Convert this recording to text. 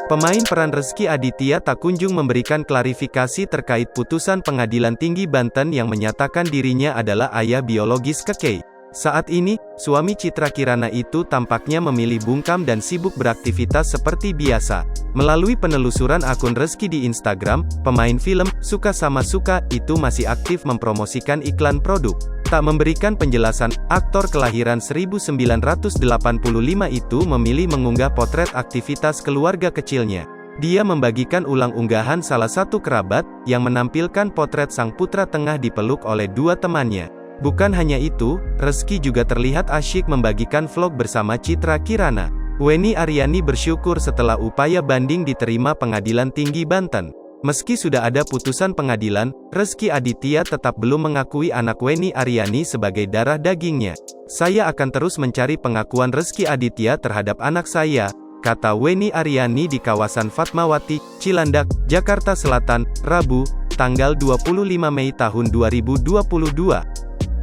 Pemain peran Rezky Aditya tak kunjung memberikan klarifikasi terkait putusan Pengadilan Tinggi Banten yang menyatakan dirinya adalah ayah biologis Keke. Saat ini, suami Citra Kirana itu tampaknya memilih bungkam dan sibuk beraktivitas seperti biasa. Melalui penelusuran akun Rezky di Instagram, pemain film Suka Sama Suka itu masih aktif mempromosikan iklan produk. Tak memberikan penjelasan, aktor kelahiran 1985 itu memilih mengunggah potret aktivitas keluarga kecilnya. Dia membagikan ulang unggahan salah satu kerabat, yang menampilkan potret sang putra tengah dipeluk oleh dua temannya. Bukan hanya itu, Rezky juga terlihat asyik membagikan vlog bersama Citra Kirana. Wenny Aryani bersyukur setelah upaya banding diterima Pengadilan Tinggi Banten. Meski sudah ada putusan pengadilan, Rezky Aditya tetap belum mengakui anak Wenny Aryani sebagai darah dagingnya. "Saya akan terus mencari pengakuan Rezky Aditya terhadap anak saya," kata Wenny Aryani di kawasan Fatmawati, Cilandak, Jakarta Selatan, Rabu, tanggal 25 Mei tahun 2022.